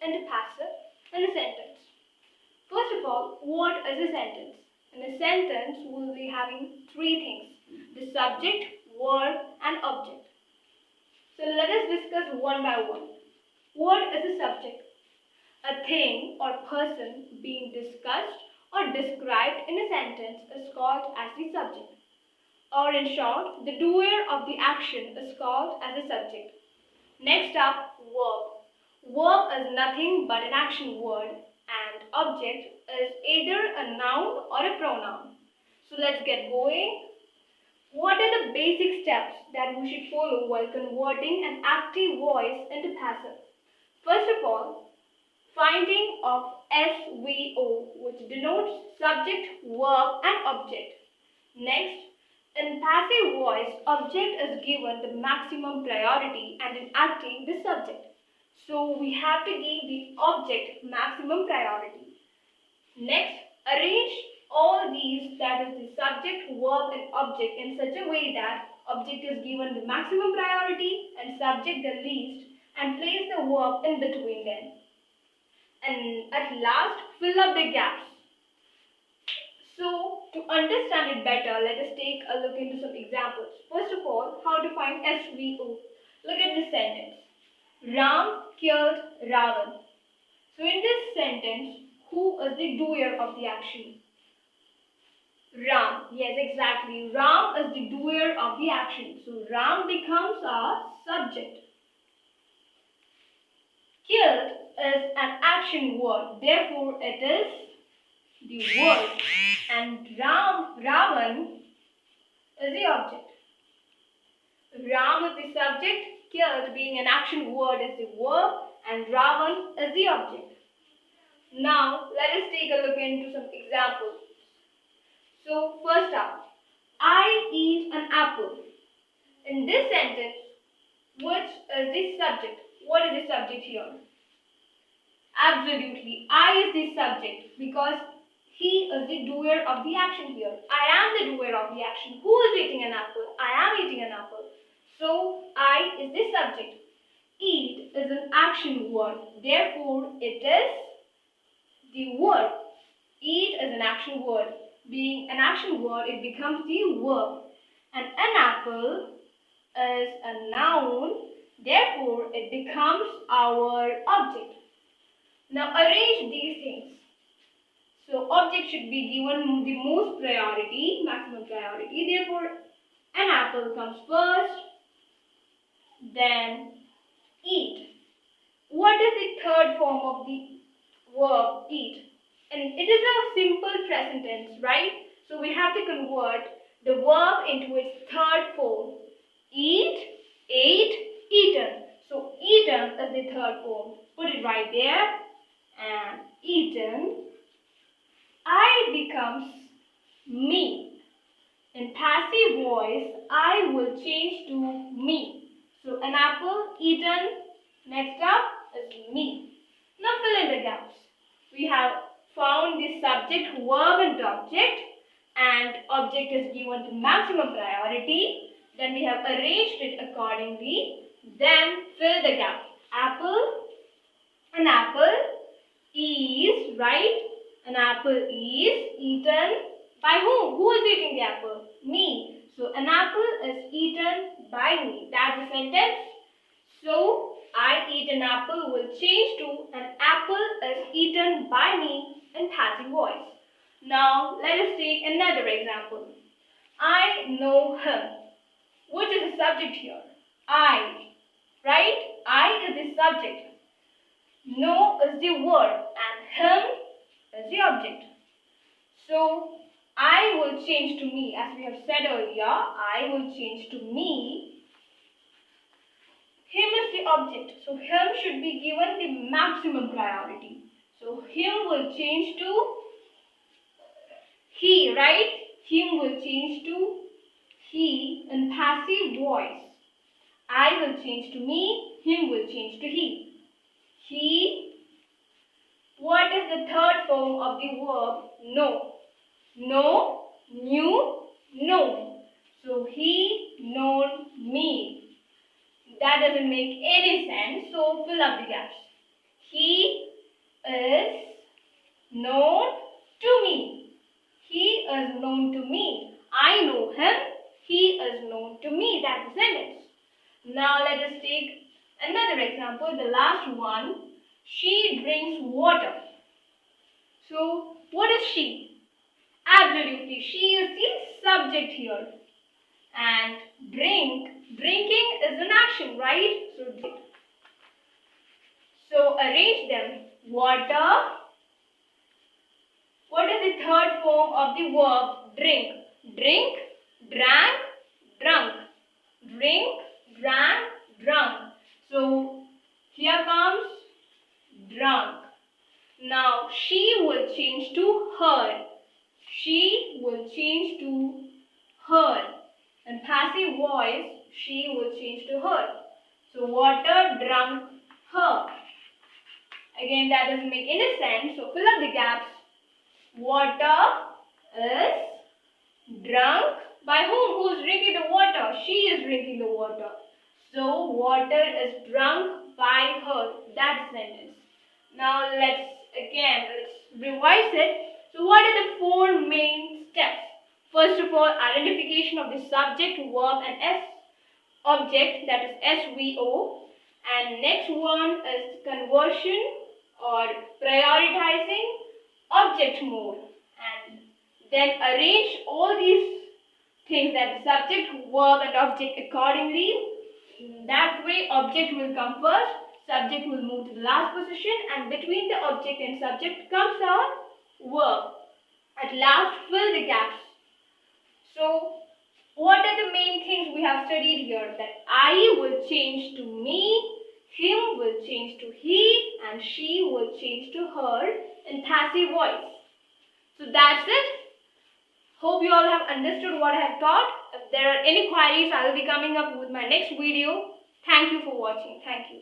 into passive in a sentence. First of all, what is a sentence? In a sentence, we will be having three things: the subject, verb, and object. So let us discuss one by one. What is a subject? A thing or person being discussed or described in a sentence is called as the subject. Or in short, the doer of the action is called as a subject. Next up, verb. Verb is nothing but an action word, and object is either a noun or a pronoun. So let's get going. What are the basic steps that we should follow while converting an active voice into passive? First of all, finding of SVO, which denotes subject, verb, and object. Next, in passive voice, object is given the maximum priority and in acting the subject. So we have to give the object maximum priority. Next, arrange all these, that is the subject, verb and object, in such a way that object is given the maximum priority and subject the least, and place the verb in between them. And at last, fill up the gaps. So, to understand it better, let us take a look into some examples. First of all, how to find SVO. Look at this sentence. Ram killed Ravan. So, in this sentence, who is the doer of the action? Ram. Yes, exactly. Ram is the doer of the action. So, Ram becomes our subject. Killed is an action word. Therefore, it is the word, and Ravan is the object. Ram is the subject, killed being an action word is the verb, and Ravan is the object. Now let us take a look into some examples. So first up, I eat an apple. In this sentence, which is the subject? What is the subject here? Absolutely, I is the subject because he is the doer of the action here. I am the doer of the action. Who is eating an apple? I am eating an apple. So, I is the subject. Eat is an action word. Therefore, it is the word. Eat is an action word. Being an action word, it becomes the verb. And an apple is a noun. Therefore, it becomes our object. Now, arrange these things. So, object should be given the most priority, maximum priority. Therefore, an apple comes first, then eat. What is the third form of the verb eat? And it is a simple present tense, right? So, we have to convert the verb into its third form. Eat, ate, eaten. So, eaten is the third form. Put it right there. And eaten. I becomes me. In passive voice, I will change to me. So, an apple eaten, next up is me. Now, fill in the gaps. We have found the subject, verb and object, and object is given the maximum priority. Then we have arranged it accordingly. Then, fill the gaps. An apple is, right? An apple is eaten by whom? Who is eating the apple? Me. So, an apple is eaten by me. That's the sentence. So, I eat an apple will change to an apple is eaten by me in passive voice. Now, let us take another example. I know him. Which is the subject here? I. Right? I is the subject. Know is the word and him is the object. So, I will change to me. As we have said earlier, I will change to me. Him is the object. So, him should be given the maximum priority. So, him will change to he, right? Him will change to he in passive voice. I will change to me. Him will change to he. He. What is the third form of the verb know? Know, knew, known. So, he known me. That doesn't make any sense. So, fill up the gaps. He is known to me. He is known to me. I know him. He is known to me. That's the sentence. Now let us take another example, the last one. She drinks water. So what is she? Absolutely, she is the subject here. And drinking is an action, right? So arrange them. Water. What is the third form of the verb drink? Drink, drank, drunk. Drink, drank, drunk. So here comes drunk. Now she will change to her. She will change to her. And passive voice, she will change to her. So water drunk her. Again, that doesn't make any sense. So fill up the gaps. Water is drunk by whom? Who is drinking the water? She is drinking the water. So water is drunk by her. That's the sentence. Now let's revise it. So what are the four main steps? First of all, identification of the subject, verb and object, that is SVO. And next one is conversion or prioritizing object mode. And then arrange all these things, that the subject, verb and object accordingly. That way object will come first, subject will move to the last position, and between the object and subject comes our verb. At last, fill the gaps. So what are the main things we have studied here? That I will change to me, him will change to he, and she will change to her in passive voice. So that's it. Hope you all have understood what I have taught. If there are any queries, I will be coming up with my next video. Thank you for watching. Thank you.